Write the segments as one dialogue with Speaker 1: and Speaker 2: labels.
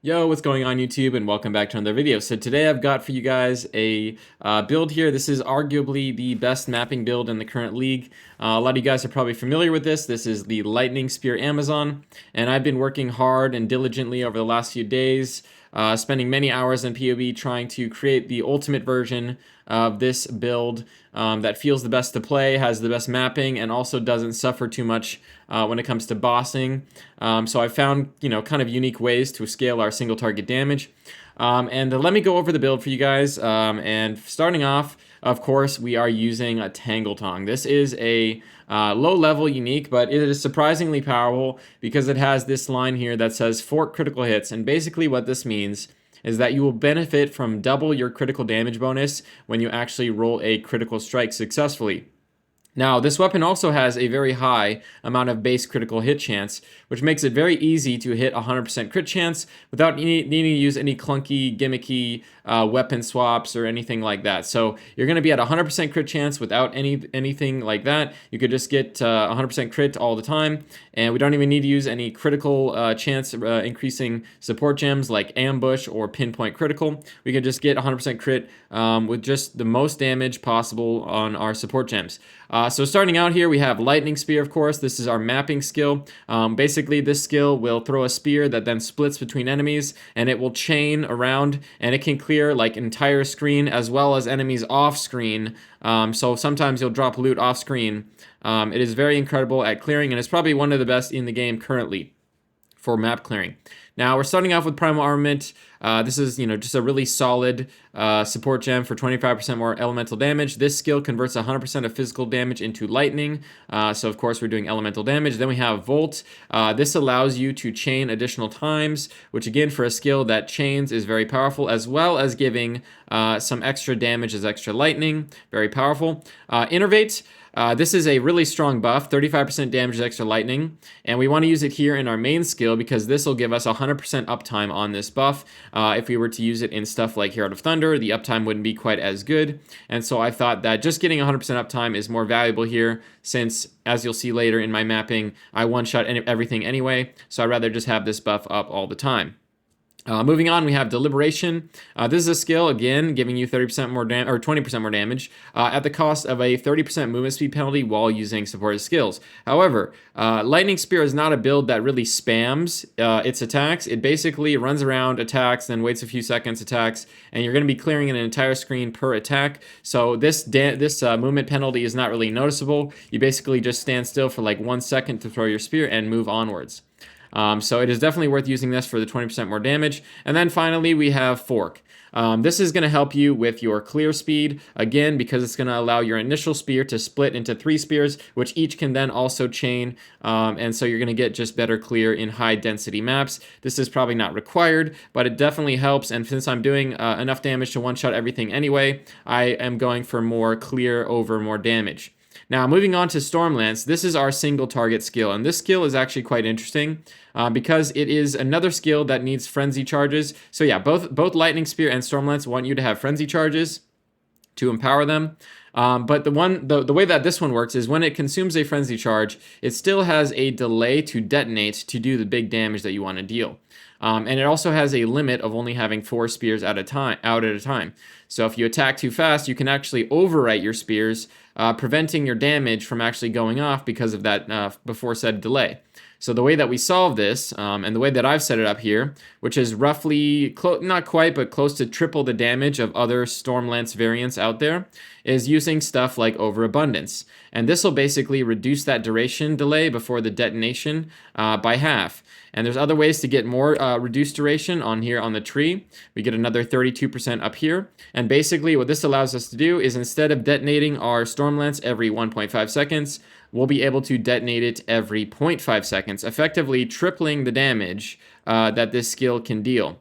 Speaker 1: Yo, what's going on YouTube, and welcome back to another video. So today I've got for you guys a build here. This is arguably the best mapping build in the current league. A lot of you guys are probably familiar with this. This is the Lightning Spear Amazon, and I've been working hard and diligently over the last few days, spending many hours in PoE trying to create the ultimate version of this build that feels the best to play, has the best mapping, and also doesn't suffer too much when it comes to bossing. So I found, kind of unique ways to scale our single target damage. And let me go over the build for you guys. And starting off, of course, we are using a Tangle Tong. This is a low level unique, but it is surprisingly powerful because it has this line here that says 4 critical hits. And basically what this means is that you will benefit from double your critical damage bonus when you actually roll a critical strike successfully. Now, this weapon also has a very high amount of base critical hit chance, which makes it very easy to hit 100% crit chance without needing to use any clunky, gimmicky weapon swaps or anything like that. So you're going to be at 100% crit chance without anything like that. You could just get 100% crit all the time, and we don't even need to use any critical chance increasing support gems like ambush or pinpoint critical. We can just get 100% crit with just the most damage possible on our support gems. So starting out here, we have Lightning Spear, of course. This is our mapping skill. Basically, this skill will throw a spear that then splits between enemies, and it will chain around, and it can clear like entire screen as well as enemies off screen. So sometimes you'll drop loot off screen. It is very incredible at clearing, and it's probably one of the best in the game currently for map clearing. Now we're starting off with Primal Armament. This is, just a really solid support gem for 25% more elemental damage. This skill converts 100% of physical damage into lightning. So of course we're doing elemental damage. Then we have Volt. This allows you to chain additional times, which again for a skill that chains is very powerful, as well as giving some extra damage as extra lightning. Very powerful. Innervate. This is a really strong buff, 35% damage as extra lightning, and we want to use it here in our main skill because this will give us 100% uptime on this buff. If we were to use it in stuff like Herald of Thunder, the uptime wouldn't be quite as good, and so I thought that just getting 100% uptime is more valuable here since, as you'll see later in my mapping, I one-shot everything anyway, so I'd rather just have this buff up all the time. Moving on, we have Deliberation. This is a skill, again, giving you 30% more damage, or 20% more damage, at the cost of a 30% movement speed penalty while using supported skills. However, Lightning Spear is not a build that really spams its attacks. It basically runs around, attacks, then waits a few seconds, attacks, and you're going to be clearing an entire screen per attack. So this movement penalty is not really noticeable. You basically just stand still for like 1 second to throw your spear and move onwards. So it is definitely worth using this for the 20% more damage. And then finally, we have Fork. This is going to help you with your clear speed, again, because it's going to allow your initial spear to split into 3 spears, which each can then also chain, and so you're going to get just better clear in high density maps. This is probably not required, but it definitely helps, and since I'm doing enough damage to one-shot everything anyway, I am going for more clear over more damage. Now, moving on to Stormlance, this is our single target skill, and this skill is actually quite interesting because it is another skill that needs frenzy charges. So yeah, both Lightning Spear and Stormlance want you to have frenzy charges to empower them. But the way that this one works is when it consumes a frenzy charge, it still has a delay to detonate to do the big damage that you want to deal. And it also has a limit of only having 4 spears out at a time. So if you attack too fast, you can actually overwrite your spears, preventing your damage from actually going off because of that before said delay. So the way that we solve this, and the way that I've set it up here, which is roughly, not quite, but close to triple the damage of other Stormlance variants out there, is using stuff like Overabundance. And this will basically reduce that duration delay before the detonation by half. And there's other ways to get more reduced duration on here on the tree. We get another 32% up here. And basically what this allows us to do is instead of detonating our Stormlance every 1.5 seconds, we'll be able to detonate it every 0.5 seconds, effectively tripling the damage that this skill can deal.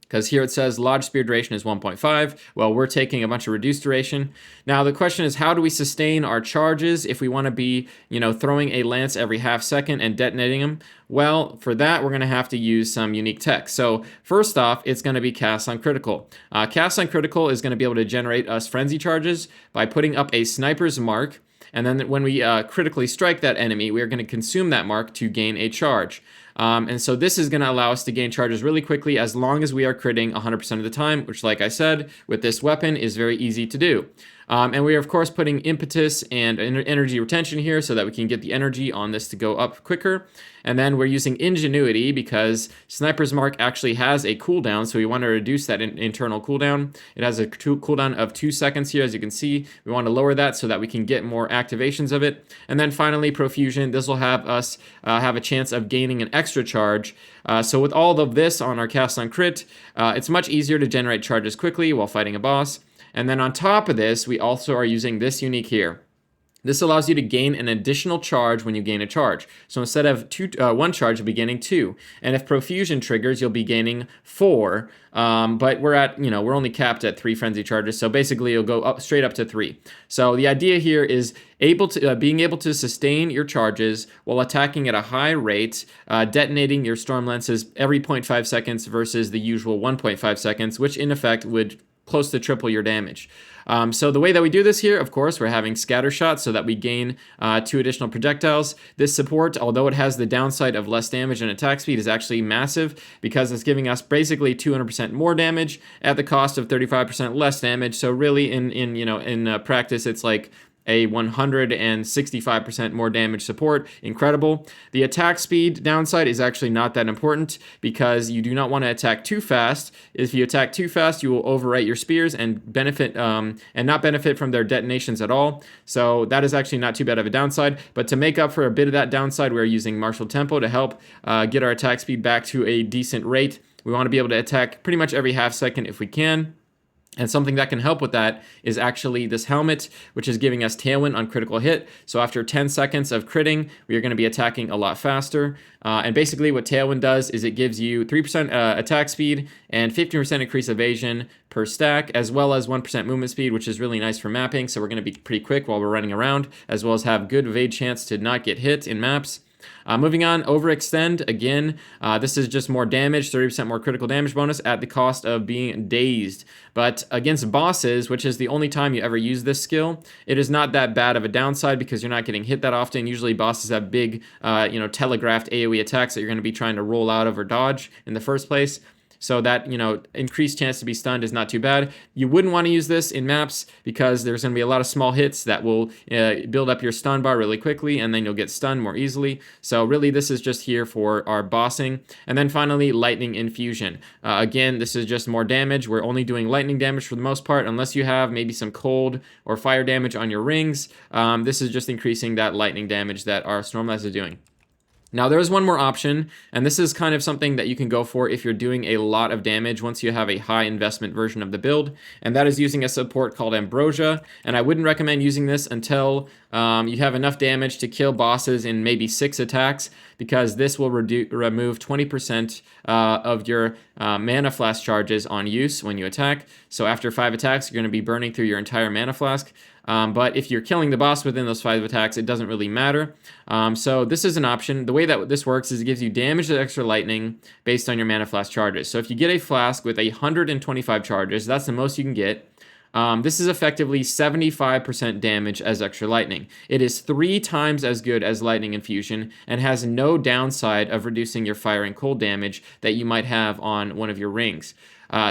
Speaker 1: Because here it says lodge spear duration is 1.5. Well, we're taking a bunch of reduced duration. Now the question is, how do we sustain our charges if we want to be, throwing a lance every half second and detonating them? Well, for that, we're going to have to use some unique tech. So first off, it's going to be Cast on Critical. Cast on Critical is going to be able to generate us frenzy charges by putting up a sniper's mark. And then when we critically strike that enemy, we're going to consume that mark to gain a charge. And so this is going to allow us to gain charges really quickly as long as we are critting 100% of the time, which, like I said, with this weapon is very easy to do. And we are, of course, putting impetus and energy retention here so that we can get the energy on this to go up quicker. And then we're using ingenuity because Sniper's Mark actually has a cooldown, so we want to reduce that internal cooldown. It has a cooldown of 2 seconds here, as you can see. We want to lower that so that we can get more activations of it. And then finally, Profusion. This will have us have a chance of gaining an extra charge. So with all of this on our cast on crit, it's much easier to generate charges quickly while fighting a boss. And then on top of this, we also are using this unique here. This allows you to gain an additional charge when you gain a charge. So instead of one charge, you'll be gaining 2. And if Profusion triggers, you'll be gaining 4. But we're only capped at 3 frenzy charges. So basically, you'll go up straight up to 3. So the idea here is being able to sustain your charges while attacking at a high rate, detonating your storm lances every 0.5 seconds versus the usual 1.5 seconds, which in effect would close to triple your damage. So the way that we do this here, of course, we're having scatter shots so that we gain 2 additional projectiles. This support, although it has the downside of less damage and attack speed, is actually massive because it's giving us basically 200% more damage at the cost of 35% less damage. So really, in practice, it's like a 165% more damage support. Incredible. The attack speed downside is actually not that important because you do not want to attack too fast. If you attack too fast, you will overwrite your spears and not benefit from their detonations at all. So that is actually not too bad of a downside. But to make up for a bit of that downside, we're using martial tempo to help get our attack speed back to a decent rate. We want to be able to attack pretty much every half second if we can. And something that can help with that is actually this helmet, which is giving us tailwind on critical hit. So after 10 seconds of critting, we are going to be attacking a lot faster. And basically what tailwind does is it gives you 3% attack speed and 15% increased evasion per stack, as well as 1% movement speed, which is really nice for mapping. So we're going to be pretty quick while we're running around, as well as have good evade chance to not get hit in maps. Moving on, overextend. Again, this is just more damage, 30% more critical damage bonus at the cost of being dazed. But against bosses, which is the only time you ever use this skill, it is not that bad of a downside because you're not getting hit that often. Usually bosses have big, telegraphed AoE attacks that you're going to be trying to roll out of or dodge in the first place. So that, increased chance to be stunned is not too bad. You wouldn't want to use this in maps because there's going to be a lot of small hits that will build up your stun bar really quickly, and then you'll get stunned more easily. So really, this is just here for our bossing. And then finally, lightning infusion. Again, this is just more damage. We're only doing lightning damage for the most part, unless you have maybe some cold or fire damage on your rings. This is just increasing that lightning damage that our Stormlance is doing. Now, there is one more option, and this is kind of something that you can go for if you're doing a lot of damage once you have a high investment version of the build, and that is using a support called Ambrosia. And I wouldn't recommend using this until you have enough damage to kill bosses in maybe 6 attacks, because this will remove 20% of your mana flask charges on use when you attack. So after 5 attacks, you're going to be burning through your entire mana flask. But if you're killing the boss within those 5 attacks, it doesn't really matter. So this is an option. The way that this works is it gives you damage to extra lightning based on your mana flask charges. So if you get a flask with 125 charges, that's the most you can get. This is effectively 75% damage as extra lightning. It is 3 times as good as lightning infusion and has no downside of reducing your fire and cold damage that you might have on one of your rings.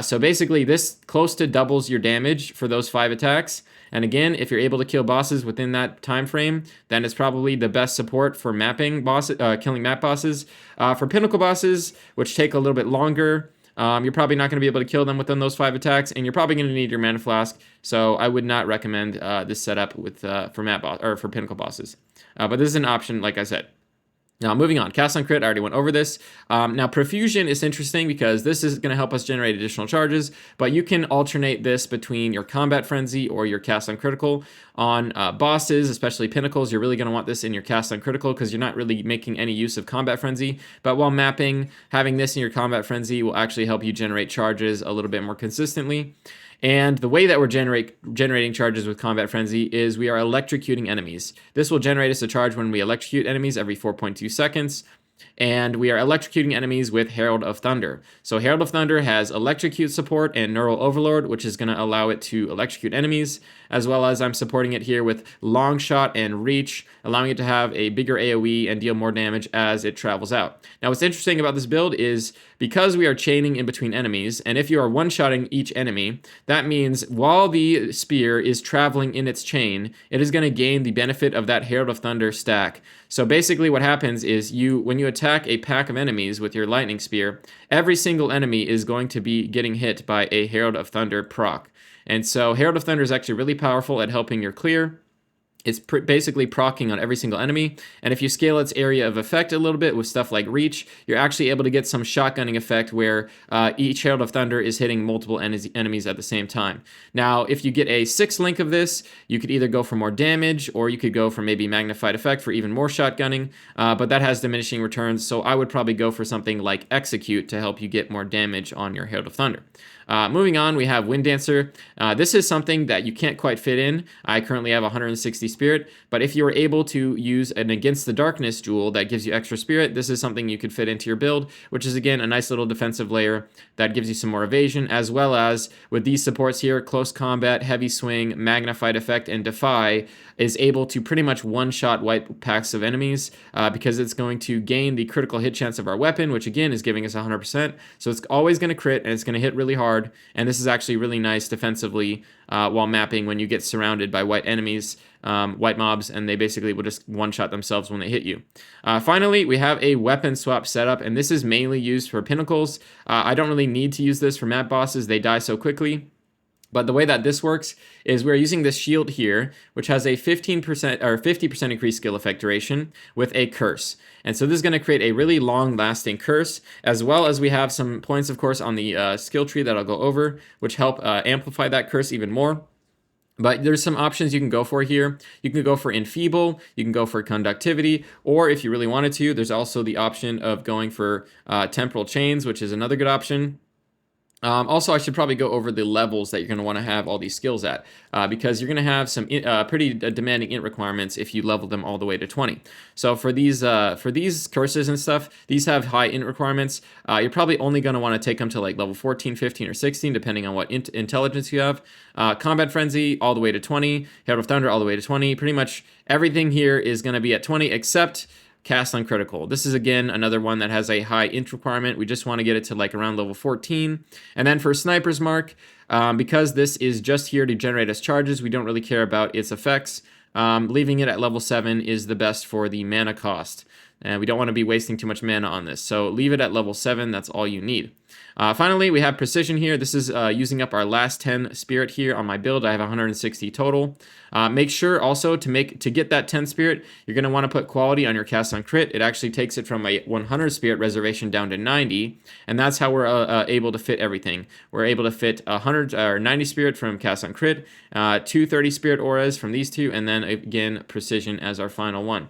Speaker 1: So basically, this close to doubles your damage for those 5 attacks. And again, if you're able to kill bosses within that time frame, then it's probably the best support for mapping bosses, killing map bosses. For pinnacle bosses, which take a little bit longer, you're probably not going to be able to kill them within those 5 attacks, and you're probably going to need your mana flask. So I would not recommend this setup for pinnacle bosses. But this is an option, like I said. Now, moving on, cast on crit, I already went over this. Now, Profusion is interesting because this is going to help us generate additional charges, but you can alternate this between your Combat Frenzy or your cast on critical. On bosses, especially pinnacles, you're really going to want this in your cast on critical because you're not really making any use of Combat Frenzy. But while mapping, having this in your Combat Frenzy will actually help you generate charges a little bit more consistently. And the way that we're generating charges with Combat Frenzy is we are electrocuting enemies. This will generate us a charge when we electrocute enemies every 4.2 seconds. and we are electrocuting enemies with Herald of Thunder. So Herald of Thunder has electrocute support and neural overload, which is going to allow it to electrocute enemies, as well as I'm supporting it here with long shot and reach, allowing it to have a bigger AoE and deal more damage as it travels out. Now what's interesting about this build is because we are chaining in between enemies, and if you are one-shotting each enemy, that means while the spear is traveling in its chain, it is going to gain the benefit of that Herald of Thunder stack. So basically what happens is when you attack a pack of enemies with your lightning spear, every single enemy is going to be getting hit by a Herald of Thunder proc. And so Herald of Thunder is actually really powerful at helping your clear. It's basically proccing on every single enemy, and if you scale its area of effect a little bit with stuff like reach, you're actually able to get some shotgunning effect where each Herald of Thunder is hitting multiple enemies at the same time. Now, if you get a 6 link of this, you could either go for more damage, or you could go for maybe magnified effect for even more shotgunning, but that has diminishing returns, so I would probably go for something like Execute to help you get more damage on your Herald of Thunder. Moving on, we have Wind Dancer. This is something that you can't quite fit in. I currently have 160 spirit, but if you are able to use an Against the Darkness jewel that gives you extra spirit, this is something you could fit into your build, which is again a nice little defensive layer that gives you some more evasion, as well as with these supports here, Close Combat, Heavy Swing, Magnified Effect, and Defy is able to pretty much one-shot wipe packs of enemies because it's going to gain the critical hit chance of our weapon, which again is giving us 100%. So it's always going to crit, and it's going to hit really hard, and this is actually really nice defensively while mapping when you get surrounded by white enemies, white mobs, and they basically will just one-shot themselves when they hit you. Finally, we have a weapon swap setup, and this is mainly used for pinnacles. I don't really need to use this for map bosses. They die so quickly. But the way that this works is we're using this shield here, which has a 15% or 50% increased skill effect duration with a curse. And so this is going to create a really long-lasting curse, as well as we have some points, of course, on the skill tree that I'll go over, which help amplify that curse even more. But there's some options you can go for here. You can go for Enfeeble, you can go for Conductivity, or if you really wanted to, there's also the option of going for Temporal Chains, which is another good option. Also, I should probably go over the levels that you're going to want to have all these skills at, because you're going to have some pretty demanding int requirements if you level them all the way to 20. So for these curses and stuff, these have high int requirements. You're probably only going to want to take them to like level 14, 15, or 16, depending on what intelligence you have. Combat Frenzy all the way to 20, Herald of Thunder all the way to 20. Pretty much everything here is going to be at 20, except Cast on Critical. This is again another one that has a high int requirement. We just want to get it to like around level 14. And then for Sniper's Mark, because this is just here to generate us charges, we don't really care about its effects. Leaving it at level 7 is the best for the mana cost. And we don't want to be wasting too much mana on this. So leave it at level 7, that's all you need. Finally, we have Precision here. This is using up our last 10 spirit here on my build. I have 160 total. Make sure also to get that 10 spirit, you're going to want to put quality on your cast on crit. It actually takes it from a 100 spirit reservation down to 90, and that's how we're able to fit everything. We're able to fit 100 or 90 spirit from cast on crit, 230 spirit auras from these two, and then again Precision as our final one.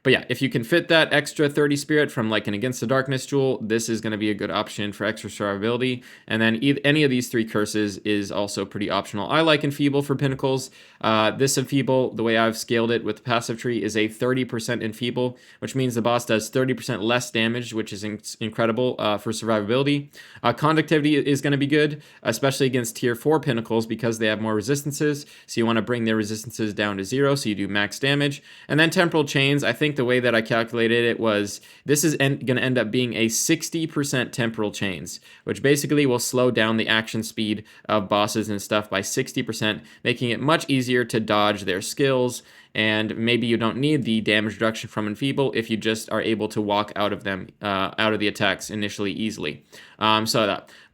Speaker 1: But yeah, if you can fit that extra 30 spirit from like an Against the Darkness jewel, this is going to be a good option for extra survivability. And then any of these 3 curses is also pretty optional. I like Enfeeble for pinnacles. This Enfeeble, the way I've scaled it with the passive tree, is a 30% Enfeeble, which means the boss does 30% less damage, which is incredible for survivability. Conductivity is going to be good, especially against tier 4 pinnacles because they have more resistances. So you want to bring their resistances down to 0, so you do max damage. And then Temporal Chains, I think the way that I calculated it was this is going to end up being a 60% temporal chains, which basically will slow down the action speed of bosses and stuff by 60%, making it much easier to dodge their skills. And maybe you don't need the damage reduction from Enfeeble if you just are able to walk out of them, out of the attacks initially easily.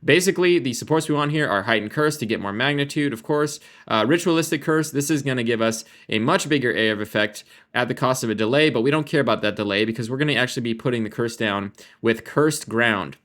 Speaker 1: Basically, the supports we want here are Heightened Curse to get more magnitude, of course. Ritualistic Curse, this is going to give us a much bigger area of effect at the cost of a delay, but we don't care about that delay because we're going to actually be putting the curse down with Cursed Ground.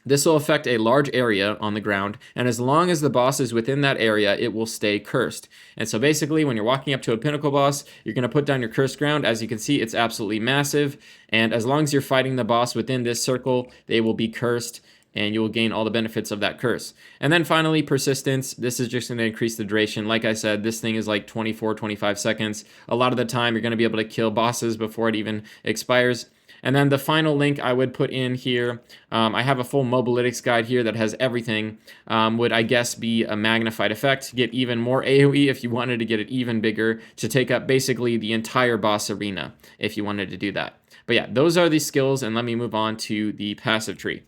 Speaker 1: This will affect a large area on the ground, and as long as the boss is within that area, it will stay cursed. And so basically, when you're walking up to a pinnacle boss, you're going to put down your cursed ground. As you can see, it's absolutely massive, and as long as you're fighting the boss within this circle, they will be cursed, and you will gain all the benefits of that curse. And then finally, Persistence. This is just going to increase the duration. Like I said, this thing is like 24, 25 seconds. A lot of the time, you're going to be able to kill bosses before it even expires. And then the final link I would put in here, I have a full mobalytics guide here that has everything, would I guess be a magnified effect, get even more AoE if you wanted to get it even bigger, to take up basically the entire boss arena if you wanted to do that. But yeah, those are the skills, and let me move on to the passive tree.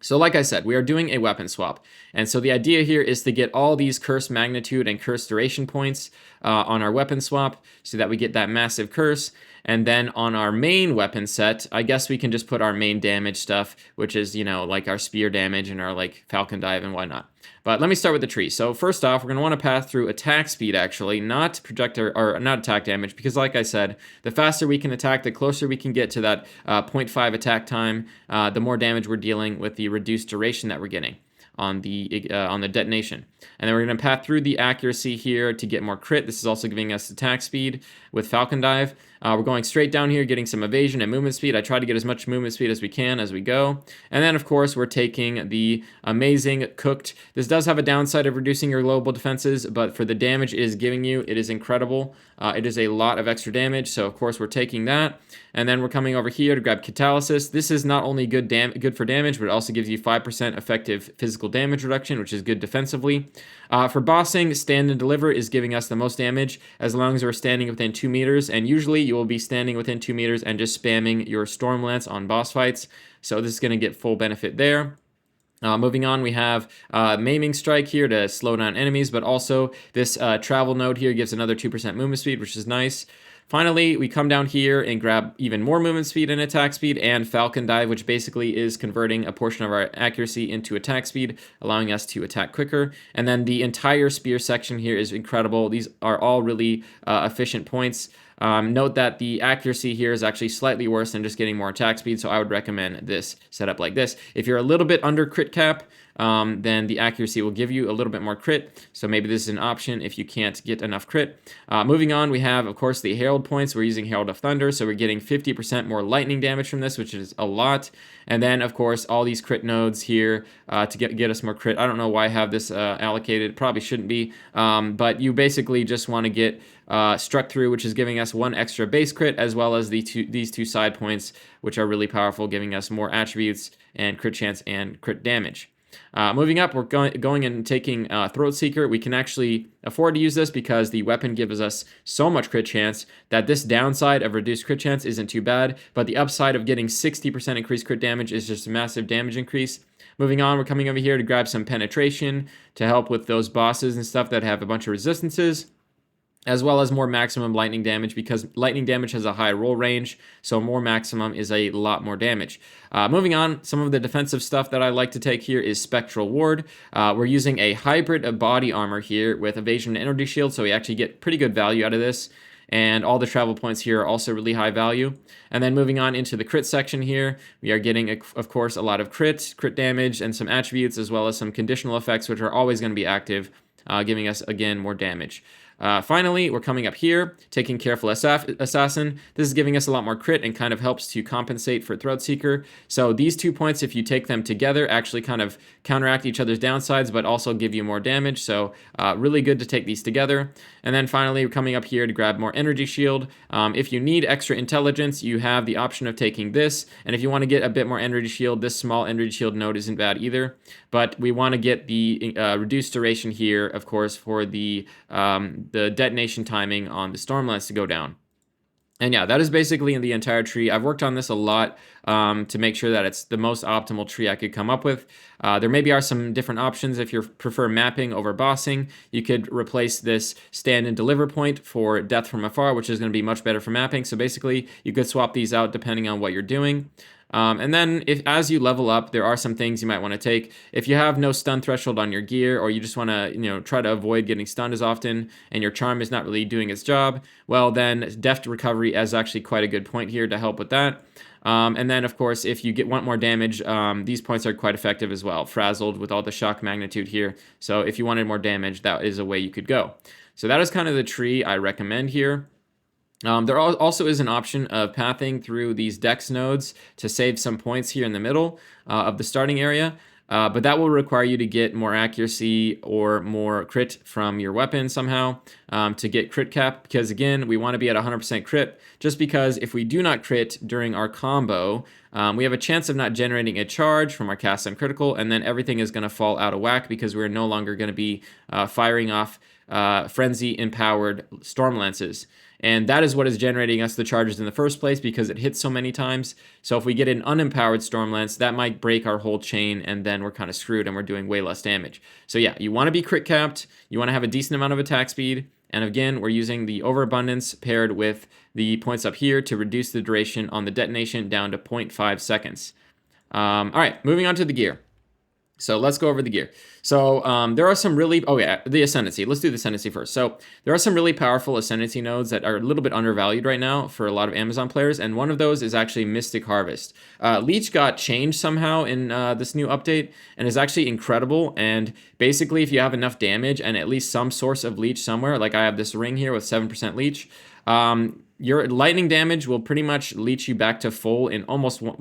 Speaker 1: So like I said, we are doing a weapon swap. And so the idea here is to get all these curse magnitude and curse duration points on our weapon swap so that we get that massive curse. And then on our main weapon set, I guess we can just put our main damage stuff, which is, you know, like our spear damage and our like falcon dive and whatnot. But let me start with the tree. So first off, we're going to want to path through attack speed, actually, not projector or not attack damage, because like I said, the faster we can attack, the closer we can get to that 0.5 attack time, the more damage we're dealing with the reduced duration that we're getting on the detonation. And then we're going to path through the accuracy here to get more crit. This is also giving us attack speed with Falcon Dive. We're going straight down here, getting some evasion and movement speed. I try to get as much movement speed as we can as we go. And then, of course, we're taking the amazing Cooked. This does have a downside of reducing your global defenses, but for the damage it is giving you, it is incredible. It is a lot of extra damage, so of course we're taking that. And then we're coming over here to grab Catalysis. This is not only good for damage, but it also gives you 5% effective physical damage reduction, which is good defensively. For bossing, Stand and Deliver is giving us the most damage as long as we're standing within 2 meters, and usually you will be standing within 2 meters and just spamming your Storm Lance on boss fights, so this is going to get full benefit there. Moving on, we have Maiming Strike here to slow down enemies, but also this Travel Node here gives another 2% movement speed, which is nice. Finally, we come down here and grab even more movement speed and attack speed, and Falcon Dive, which basically is converting a portion of our accuracy into attack speed, allowing us to attack quicker. And then the entire spear section here is incredible. These are all really efficient points. Note that the accuracy here is actually slightly worse than just getting more attack speed, so I would recommend this setup like this. If you're a little bit under crit cap, then the accuracy will give you a little bit more crit, so maybe this is an option if you can't get enough crit. Moving on, we have, of course, the Herald points. We're using Herald of Thunder, so we're getting 50% more lightning damage from this, which is a lot. And then, of course, all these crit nodes here to get us more crit. I don't know why I have this allocated. Probably shouldn't be, but you basically just want to get Struck Through, which is giving us 1 extra base crit, as well as these two side points, which are really powerful, giving us more attributes and crit chance and crit damage. Moving up, we're going and taking Throat Seeker. We can actually afford to use this because the weapon gives us so much crit chance that this downside of reduced crit chance isn't too bad, but the upside of getting 60% increased crit damage is just a massive damage increase. Moving on, we're coming over here to grab some Penetration to help with those bosses and stuff that have a bunch of resistances, as well as more maximum lightning damage, because lightning damage has a high roll range, so more maximum is a lot more damage. Moving on, some of the defensive stuff that I like to take here is Spectral Ward. We're using a hybrid of body armor here with evasion and energy shield, so we actually get pretty good value out of this. And all the travel points here are also really high value. And then moving on into the crit section here, we are getting, of course, a lot of crit damage, and some attributes, as well as some conditional effects, which are always going to be active, giving us, again, more damage. Finally, we're coming up here, taking Careful Assassin. This is giving us a lot more crit and kind of helps to compensate for Throat Seeker. So these 2 points, if you take them together, actually kind of counteract each other's downsides, but also give you more damage. So really good to take these together. And then finally, we're coming up here to grab more Energy Shield. If you need extra intelligence, you have the option of taking this. And if you want to get a bit more Energy Shield, this small Energy Shield node isn't bad either. But we want to get the reduced duration here, of course, for the detonation timing on the Storm Lance to go down. And yeah, that is basically in the entire tree. I've worked on this a lot to make sure that it's the most optimal tree I could come up with. There maybe are some different options. If you prefer mapping over bossing, you could replace this Stand and Deliver point for Death from Afar, which is going to be much better for mapping. So basically, you could swap these out depending on what you're doing. And then as you level up, there are some things you might want to take. If you have no stun threshold on your gear, or you just want to, try to avoid getting stunned as often, and your charm is not really doing its job, well, then Deft Recovery is actually quite a good point here to help with that. And then, of course, if you want more damage, these points are quite effective as well. Frazzled with all the shock magnitude here. So if you wanted more damage, that is a way you could go. So that is kind of the tree I recommend here. There also is an option of pathing through these dex nodes to save some points here in the middle of the starting area. But that will require you to get more accuracy or more crit from your weapon somehow to get crit cap, because again, we want to be at 100% crit, just because if we do not crit during our combo, we have a chance of not generating a charge from our cast on critical, and then everything is going to fall out of whack because we're no longer going to be firing off frenzy empowered storm lances. And that is what is generating us the charges in the first place, because it hits so many times. So if we get an unempowered Stormlance, that might break our whole chain, and then we're kind of screwed and we're doing way less damage. So yeah, you want to be crit capped, you want to have a decent amount of attack speed, and again, we're using the overabundance paired with the points up here to reduce the duration on the detonation down to 0.5 seconds. All right, moving on to the gear. So let's go over the gear. So there are some really, the Ascendancy. Let's do the Ascendancy first. So there are some really powerful Ascendancy nodes that are a little bit undervalued right now for a lot of Amazon players, and one of those is actually Mystic Harvest. Leech got changed somehow in this new update, and is actually incredible. And basically, if you have enough damage and at least some source of Leech somewhere, like I have this ring here with 7% Leech, your lightning damage will pretty much leech you back to full in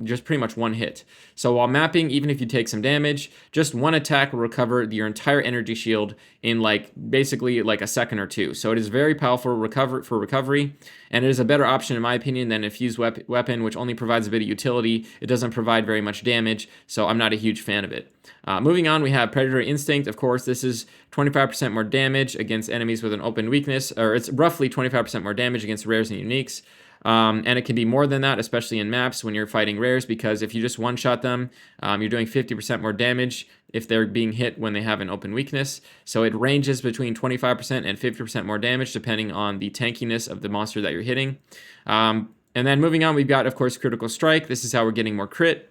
Speaker 1: just pretty much one hit. So while mapping, even if you take some damage, just one attack will recover your entire energy shield in basically like a second or two. So it is very powerful for recovery, and it is a better option in my opinion than a fused weapon, which only provides a bit of utility. It doesn't provide very much damage, so I'm not a huge fan of it. Moving on, we have Predatory Instinct. Of course, this is 25% more damage against enemies with an open weakness, or it's roughly 25% more damage against rares and uniques. And it can be more than that, especially in maps when you're fighting rares, because if you just one-shot them, you're doing 50% more damage if they're being hit when they have an open weakness. So it ranges between 25% and 50% more damage, depending on the tankiness of the monster that you're hitting. And then moving on, we've got, of course, Critical Strike. This is how we're getting more crit,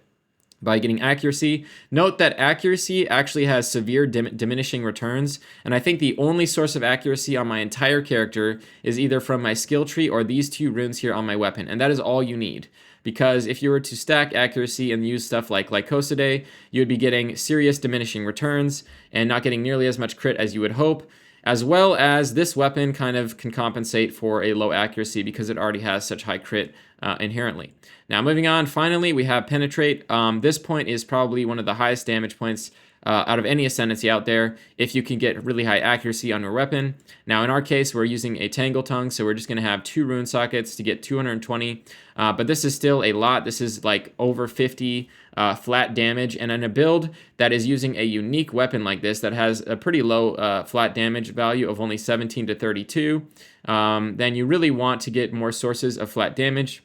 Speaker 1: by getting accuracy. Note that accuracy actually has severe diminishing returns, and I think the only source of accuracy on my entire character is either from my skill tree or these two runes here on my weapon, and that is all you need. Because if you were to stack accuracy and use stuff like Lycosidae, you would be getting serious diminishing returns and not getting nearly as much crit as you would hope, as well as this weapon kind of can compensate for a low accuracy because it already has such high crit inherently. Now moving on, finally we have Penetrate. This point is probably one of the highest damage points out of any Ascendancy out there if you can get really high accuracy on your weapon. Now in our case, we're using a Tangle Tongue, so we're just going to have 2 rune sockets to get 220, but this is still a lot. This is like over 50 flat damage, and in a build that is using a unique weapon like this that has a pretty low flat damage value of only 17 to 32, then you really want to get more sources of flat damage.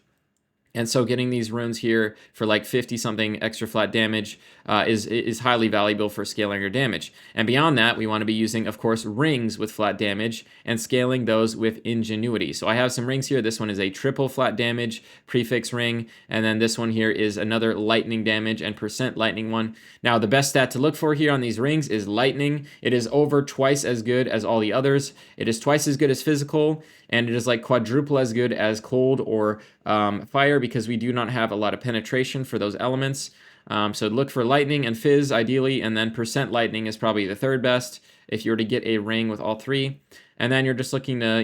Speaker 1: And so getting these runes here for like 50 something extra flat damage is highly valuable for scaling your damage. And beyond that, we want to be using, of course, rings with flat damage and scaling those with Ingenuity. So I have some rings here. This one is a triple flat damage prefix ring, and then this one here is another lightning damage and percent lightning one. Now the best stat to look for here on these rings is lightning. It is over twice as good as all the others. It is twice as good as physical, and it is like quadruple as good as cold or fire, because we do not have a lot of penetration for those elements. So look for lightning and fizz ideally, and then percent lightning is probably the third best if you were to get a ring with all three. And then you're just looking to,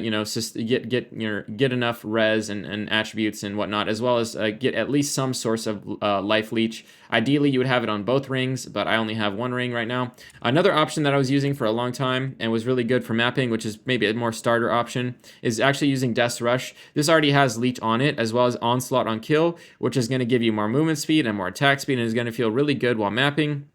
Speaker 1: get enough res and attributes and whatnot, as well as get at least some source of life leech. Ideally, you would have it on both rings, but I only have one ring right now. Another option that I was using for a long time and was really good for mapping, which is maybe a more starter option, is actually using Death's Rush. This already has leech on it, as well as Onslaught on kill, which is going to give you more movement speed and more attack speed, and is going to feel really good while mapping.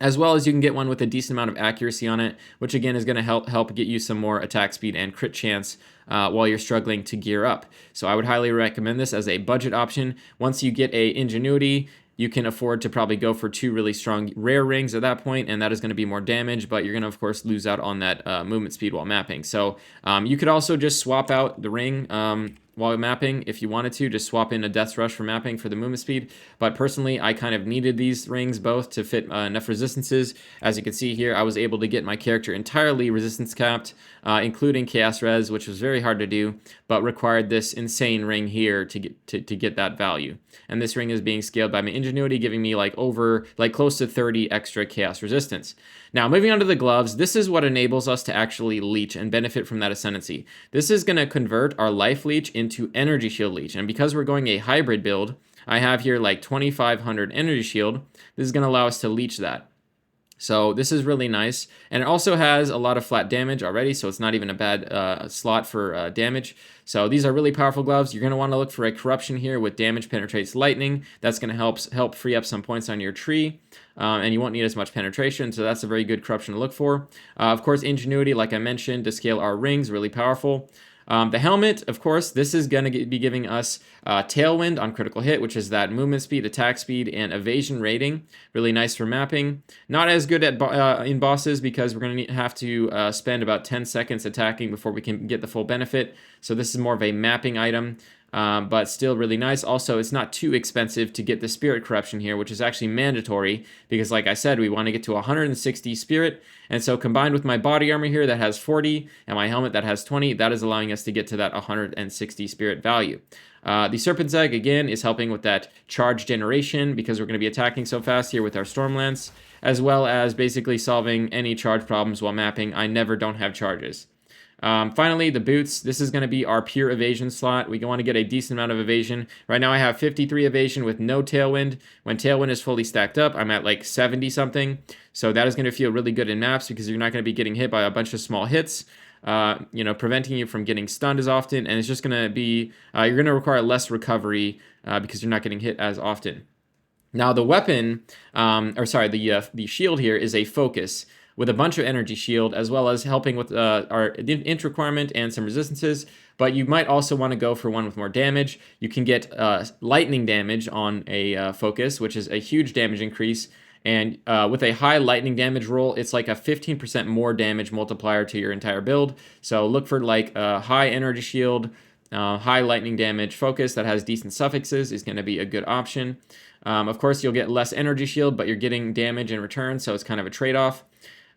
Speaker 1: As well as you can get one with a decent amount of accuracy on it, which again is going to help get you some more attack speed and crit chance while you're struggling to gear up. So I would highly recommend this as a budget option. Once you get a Ingenuity, you can afford to probably go for 2 really strong rare rings at that point, and that is going to be more damage, but you're going to, of course, lose out on that movement speed while mapping. So you could also just swap out the ring while mapping if you wanted to, just swap in a Death's Rush for mapping for the movement speed. But personally, I kind of needed these rings both to fit enough resistances. As you can see here, I was able to get my character entirely resistance capped, including Chaos Res, which was very hard to do, but required this insane ring here to get that value. And this ring is being scaled by my Ingenuity, giving me close to 30 extra Chaos Resistance. Now, moving on to the gloves, this is what enables us to actually leech and benefit from that Ascendancy. This is going to convert our life leech into energy shield leech, and because we're going a hybrid build, I have here like 2500 energy shield. This is going to allow us to leech that. So this is really nice, and it also has a lot of flat damage already, so it's not even a bad slot for damage. So these are really powerful gloves. You're going to want to look for a corruption here with damage penetrates lightning. That's going to help free up some points on your tree, and you won't need as much penetration, so that's a very good corruption to look for. Of course, ingenuity, like I mentioned, to scale our rings, really powerful. The helmet, of course, this is going to be giving us tailwind on critical hit, which is that movement speed, attack speed, and evasion rating. Really nice for mapping. Not as good at in bosses because we're going to have to spend about 10 seconds attacking before we can get the full benefit. So this is more of a mapping item. But still really nice. Also, it's not too expensive to get the spirit corruption here, which is actually mandatory because, like I said, we want to get to 160 spirit. And so combined with my body armor here that has 40 and my helmet that has 20, that is allowing us to get to that 160 spirit value. The Serpent's Egg, again, is helping with that charge generation because we're going to be attacking so fast here with our Stormlance, as well as basically solving any charge problems while mapping. I never don't have charges. Finally, the boots. This is going to be our pure evasion slot. We want to get a decent amount of evasion. Right now I have 53 evasion with no tailwind. When tailwind is fully stacked up, I'm at like 70 something. So that is going to feel really good in maps because you're not going to be getting hit by a bunch of small hits. Preventing you from getting stunned as often, and it's just going to be, you're going to require less recovery because you're not getting hit as often. Now the weapon, the shield here is a focus with a bunch of energy shield, as well as helping with our int requirement and some resistances, but you might also want to go for one with more damage. You can get lightning damage on a focus, which is a huge damage increase, and with a high lightning damage roll, it's like a 15% more damage multiplier to your entire build. So look for like a high energy shield, high lightning damage focus that has decent suffixes is going to be a good option. Of course, you'll get less energy shield, but you're getting damage in return, so it's kind of a trade-off.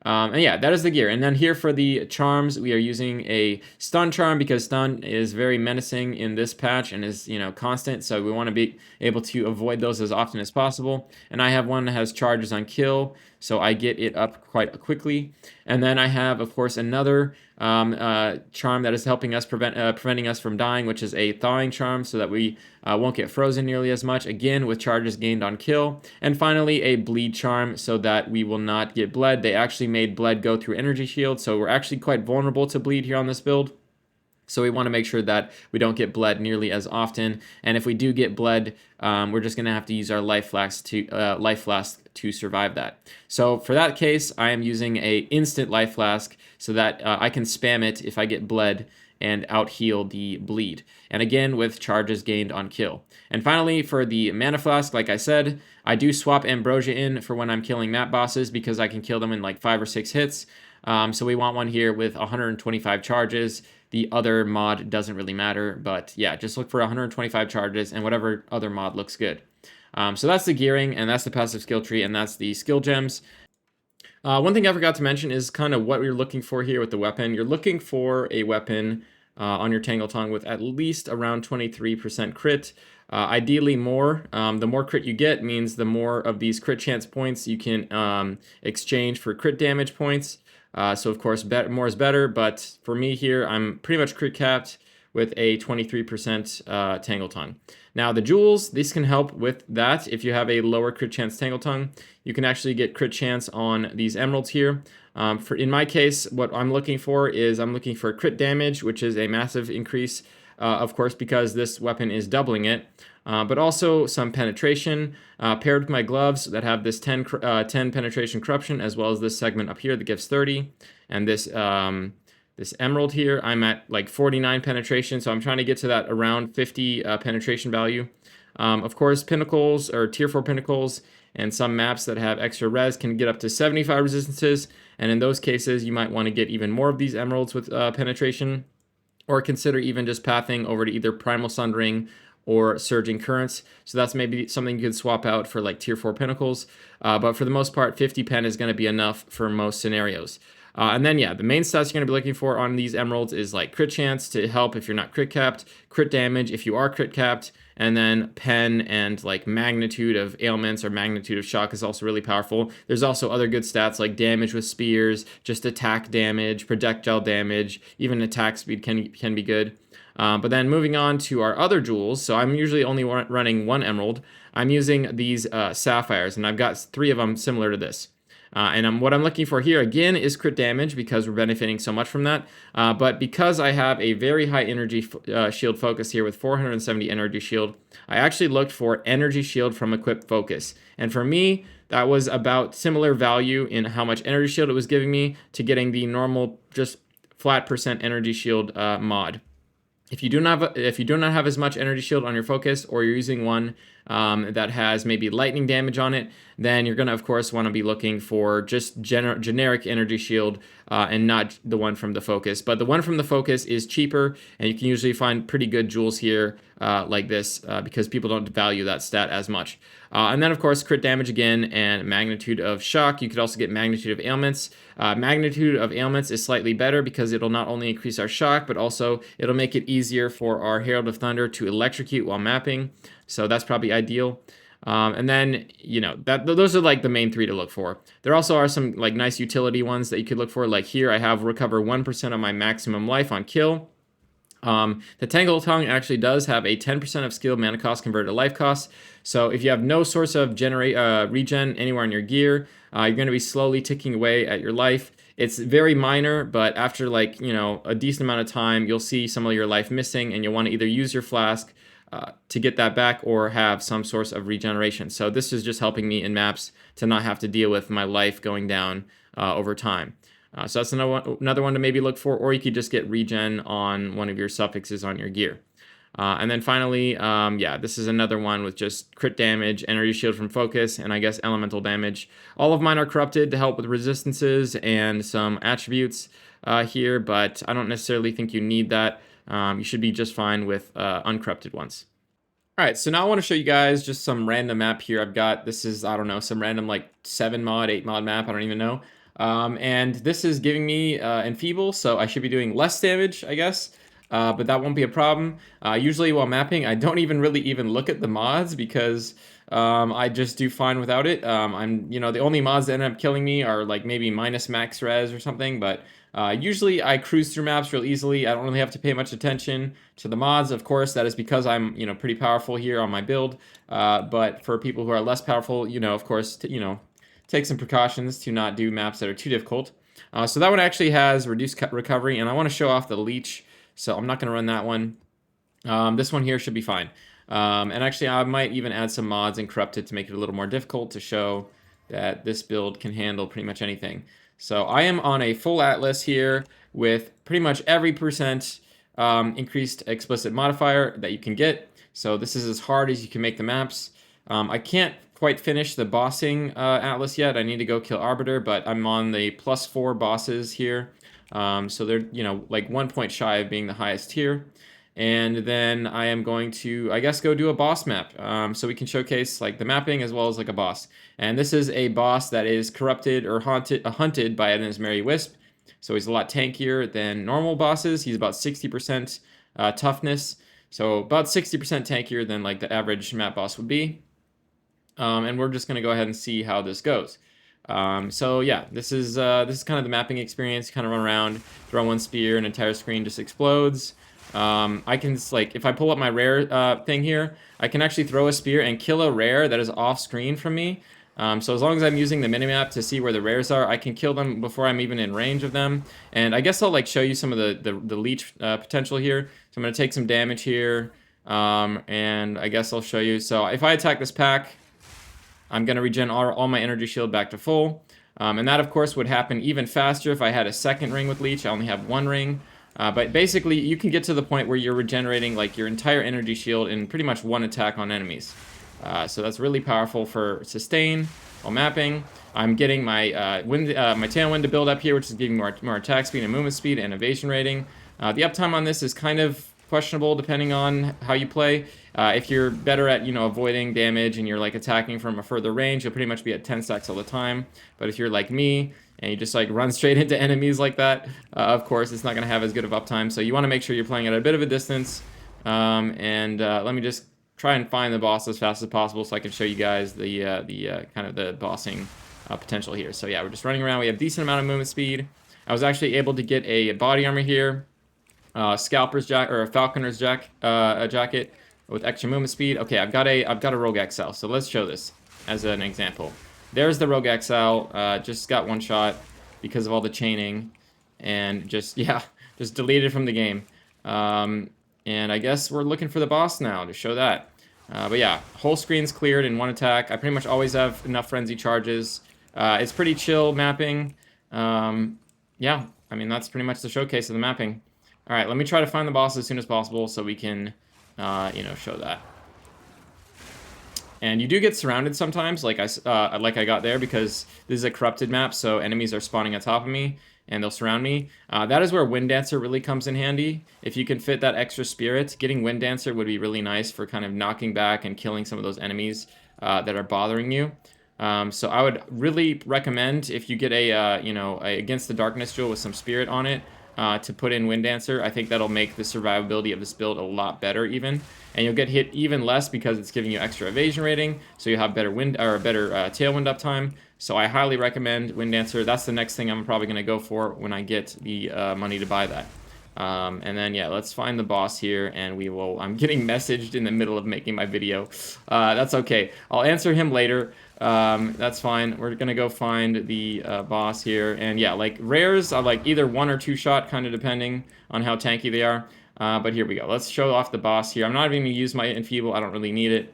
Speaker 1: And yeah, that is the gear. And then here for the charms, we are using a stun charm because stun is very menacing in this patch and is, constant. So we want to be able to avoid those as often as possible. And I have one that has charges on kill, so I get it up quite quickly. And then I have, of course, another charm that is helping us preventing us from dying, which is a thawing charm, so that we won't get frozen nearly as much, again with charges gained on kill. And finally, a bleed charm, so that we will not get bled. They actually made bled go through energy shield, so we're actually quite vulnerable to bleed here on this build. So we want to make sure that we don't get bled nearly as often. And if we do get bled, we're just going to have to use our life flask to survive that. So for that case, I am using a instant life flask so that I can spam it if I get bled and out heal the bleed. And again, with charges gained on kill. And finally, for the mana flask, like I said, I do swap ambrosia in for when I'm killing map bosses because I can kill them in like 5 or 6 hits. So we want one here with 125 charges. The other mod doesn't really matter, but yeah, just look for 125 charges and whatever other mod looks good. So that's the gearing, and that's the passive skill tree, and that's the skill gems. One thing I forgot to mention is kind of what you're looking for here with the weapon. You're looking for a weapon on your Tangle Tongue with at least around 23% crit. Ideally more. The more crit you get means the more of these crit chance points you can exchange for crit damage points. So of course, more is better, but for me here, I'm pretty much crit capped with a 23% Tangle Tongue. Now the jewels, these can help with that. If you have a lower crit chance Tangle Tongue, you can actually get crit chance on these emeralds here. In my case, what I'm looking for is I'm looking for crit damage, which is a massive increase, of course, because this weapon is doubling it. But also some penetration paired with my gloves that have this 10 penetration corruption, as well as this segment up here that gives 30, and this emerald here, I'm at like 49 penetration, so I'm trying to get to that around 50 penetration value. Of course, pinnacles or tier 4 pinnacles and some maps that have extra res can get up to 75 resistances, and in those cases, you might want to get even more of these emeralds with penetration, or consider even just pathing over to either Primal Sundering or Surging Currents. So that's maybe something you could swap out for like tier 4 pinnacles. But for the most part, 50 pen is going to be enough for most scenarios. And then, yeah, the main stats you're going to be looking for on these emeralds is like crit chance to help if you're not crit capped, crit damage if you are crit capped, and then pen and like magnitude of ailments or magnitude of shock is also really powerful. There's also other good stats like damage with spears, just attack damage, projectile damage, even attack speed can be good. But then moving on to our other jewels, so I'm usually only running one emerald. I'm using these sapphires, and I've got 3 of them similar to this. What I'm looking for here, again, is crit damage because we're benefiting so much from that. But because I have a very high energy shield focus here with 470 energy shield, I actually looked for energy shield from equipped focus. And for me, that was about similar value in how much energy shield it was giving me to getting the normal, just flat percent energy shield mod. If you do not have as much energy shield on your focus, or you're using one that has maybe lightning damage on it, then you're gonna of course want to be looking for just generic energy shield and not the one from the focus. But the one from the focus is cheaper, and you can usually find pretty good jewels here like this because people don't value that stat as much. And then of course crit damage again and magnitude of shock. You could also get magnitude of ailments. Magnitude of ailments is slightly better because it'll not only increase our shock, but also it'll make it easier for our Herald of Thunder to electrocute while mapping. So that's probably ideal. And then, you know, those are like the main three to look for. There also are some like nice utility ones that you could look for. Like here I have recover 1% of my maximum life on kill. The Tangle Tongue actually does have a 10% of skill mana cost converted to life cost. So if you have no source of regen anywhere in your gear, you're going to be slowly ticking away at your life. It's very minor, but after like, you know, a decent amount of time, you'll see some of your life missing, and you'll want to either use your flask to get that back or have some source of regeneration. So this is just helping me in maps to not have to deal with my life going down over time. So that's another one to maybe look for, or you could just get regen on one of your suffixes on your gear. And then finally, yeah, this is another one with just crit damage, energy shield from focus, and I guess elemental damage. All of mine are corrupted to help with resistances and some attributes here, but I don't necessarily think you need that. You should be just fine with uncorrupted ones. All right, so now I want to show you guys just some random map here. I've got, this is, I don't know, some random like 7 mod, 8 mod map, I don't even know. And this is giving me Enfeeble, so I should be doing less damage, I guess. But that won't be a problem. Usually while mapping, I don't really even look at the mods because I just do fine without it. You know, the only mods that end up killing me are like maybe minus max res or something, but usually I cruise through maps real easily. I don't really have to pay much attention to the mods. Of course, that is because I'm, you know, pretty powerful here on my build. But for people who are less powerful, you know, of course, you know, take some precautions to not do maps that are too difficult. So that one actually has reduced recovery, and I want to show off the leech, so I'm not going to run that one. This one here should be fine. And actually, I might even add some mods and corrupt it to make it a little more difficult to show that this build can handle pretty much anything. So I am on a full atlas here with pretty much every percent increased explicit modifier that you can get. So this is as hard as you can make the maps. I can't quite finish the bossing atlas yet. I need to go kill Arbiter, but I'm on the +4 bosses here. So they're, you know, like 1 point shy of being the highest tier. And then I am going to, I guess, go do a boss map. So we can showcase like the mapping as well as like a boss. And this is a boss that is corrupted or hunted by Edna's Merry Wisp. So he's a lot tankier than normal bosses. He's about 60% toughness. So about 60% tankier than like the average map boss would be. And we're just going to go ahead and see how this goes. So yeah, this is kind of the mapping experience. Kind of run around, throw one spear, and entire screen just explodes. I can just, like, if I pull up my rare thing here, I can actually throw a spear and kill a rare that is off screen from me. So as long as I'm using the minimap to see where the rares are, I can kill them before I'm even in range of them. And I guess I'll like show you some of the leech potential here. So I'm going to take some damage here, and I guess I'll show you. So if I attack this pack, I'm going to regen all my energy shield back to full. And that, of course, would happen even faster if I had a second ring with Leech. I only have 1 ring. But basically, you can get to the point where you're regenerating like your entire energy shield in pretty much 1 attack on enemies. So that's really powerful for sustain while mapping. I'm getting my my Tailwind to build up here, which is giving more attack speed and movement speed and evasion rating. The uptime on this is kind of questionable depending on how you play. If you're better at, you know, avoiding damage and you're like attacking from a further range, you'll pretty much be at 10 stacks all the time. But if you're like me and you just like run straight into enemies like that, of course it's not going to have as good of uptime. So you want to make sure you're playing at a bit of a distance. Let me just try and find the boss as fast as possible so I can show you guys the kind of the bossing potential here. So yeah, we're just running around. We have decent amount of movement speed. I was actually able to get a body armor here, Scalper's jacket or a Falconer's jacket with extra movement speed. Okay, I've got a Rogue Exile, so let's show this as an example. there's the Rogue Exile. Just got one shot because of all the chaining, and just, yeah, just deleted from the game. And I guess we're looking for the boss now to show that. But yeah, whole screen's cleared in one attack. I pretty much always have enough frenzy charges. It's pretty chill mapping. Yeah, I mean, that's pretty much the showcase of the mapping. All right, let me try to find the boss as soon as possible so we can, you know, show that. And you do get surrounded sometimes, like I got there, because this is a corrupted map, so enemies are spawning on top of me, and they'll surround me. That is where Wind Dancer really comes in handy. If you can fit that extra spirit, getting Wind Dancer would be really nice for kind of knocking back and killing some of those enemies that are bothering you. So I would really recommend, if you get a, you know, a Against the Darkness jewel with some spirit on it, to put in Wind Dancer. I think that'll make the survivability of this build a lot better even. And you'll get hit even less because it's giving you extra evasion rating, so you have better wind or better tailwind uptime. So I highly recommend Wind Dancer. That's the next thing I'm probably going to go for when I get the money to buy that. And then, yeah, let's find the boss here, and we will... I'm getting messaged in the middle of making my video. That's okay. I'll answer him later. That's fine. We're gonna go find the boss here. And yeah, like, rares are like either 1 or 2 shot, kind of depending on how tanky they are. But here we go. Let's show off the boss here. I'm not even gonna use my Enfeeble. I don't really need it.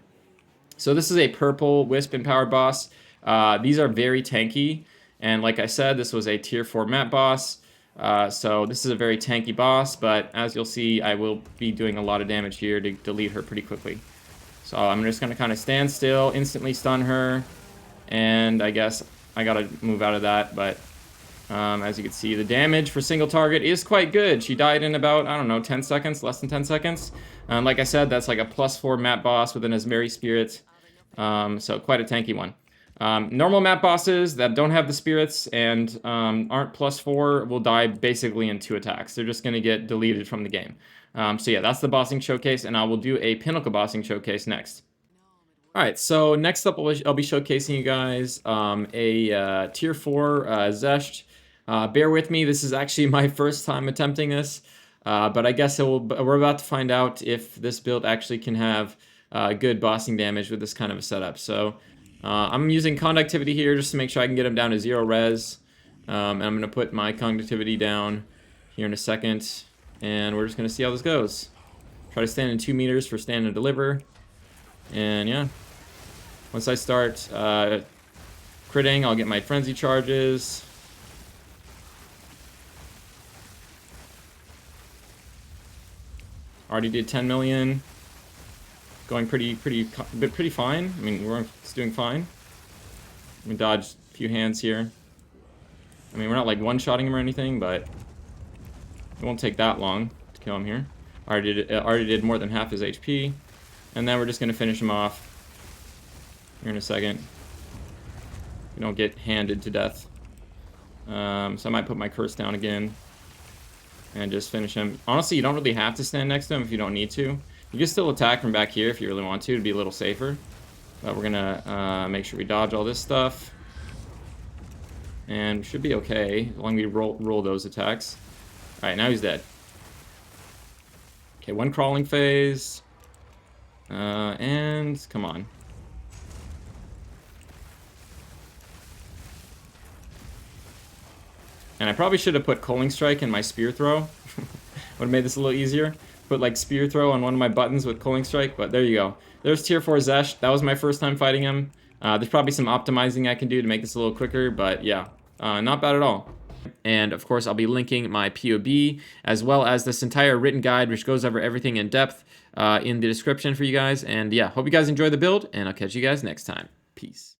Speaker 1: So this is a purple Wisp empowered boss. These are very tanky. And like I said, this was a tier 4 map boss. So this is a very tanky boss, but as you'll see, I will be doing a lot of damage here to delete her pretty quickly. So I'm just going to kind of stand still, instantly stun her, and I guess I got to move out of that, but as you can see, the damage for single target is quite good. She died in about, I don't know, 10 seconds, less than 10 seconds. Like I said, that's like a +4 map boss with an Asmeri Spirit, so quite a tanky one. Normal map bosses that don't have the spirits and aren't +4 will die basically in 2 attacks. They're just going to get deleted from the game. So yeah, that's the bossing showcase, and I will do a pinnacle bossing showcase next. Alright, so next up I'll be showcasing you guys a tier 4 Xesht. Bear with me, this is actually my first time attempting this, but I guess we're about to find out if this build actually can have good bossing damage with this kind of a setup. So I'm using conductivity here just to make sure I can get him down to 0 res. And I'm going to put my conductivity down here in a second. And we're just going to see how this goes. Try to stand in 2 meters for stand and deliver. And yeah. Once I start critting, I'll get my frenzy charges. Already did 10 million. Going pretty fine. I mean, we're just doing fine. Let me dodge a few hands here. I mean, we're not like one-shotting him or anything, but it won't take that long to kill him here. Already did more than half his HP. And then we're just gonna finish him off here in a second. We don't get handed to death. So I might put my curse down again and just finish him. Honestly, you don't really have to stand next to him if you don't need to. You can still attack from back here if you really want to be a little safer. But we're gonna make sure we dodge all this stuff. And we should be okay, as long as we roll those attacks. Alright, now he's dead. Okay, 1 crawling phase. And come on. And I probably should have put Coaling Strike in my Spear Throw. Would have made this a little easier. Put like Spear Throw on one of my buttons with Coaling Strike, but there you go. There's tier 4 Xesht. That was my first time fighting him. There's probably some optimizing I can do to make this a little quicker, but yeah, not bad at all. And of course, I'll be linking my POB as well as this entire written guide, which goes over everything in depth in the description for you guys. And yeah, hope you guys enjoy the build, and I'll catch you guys next time. Peace.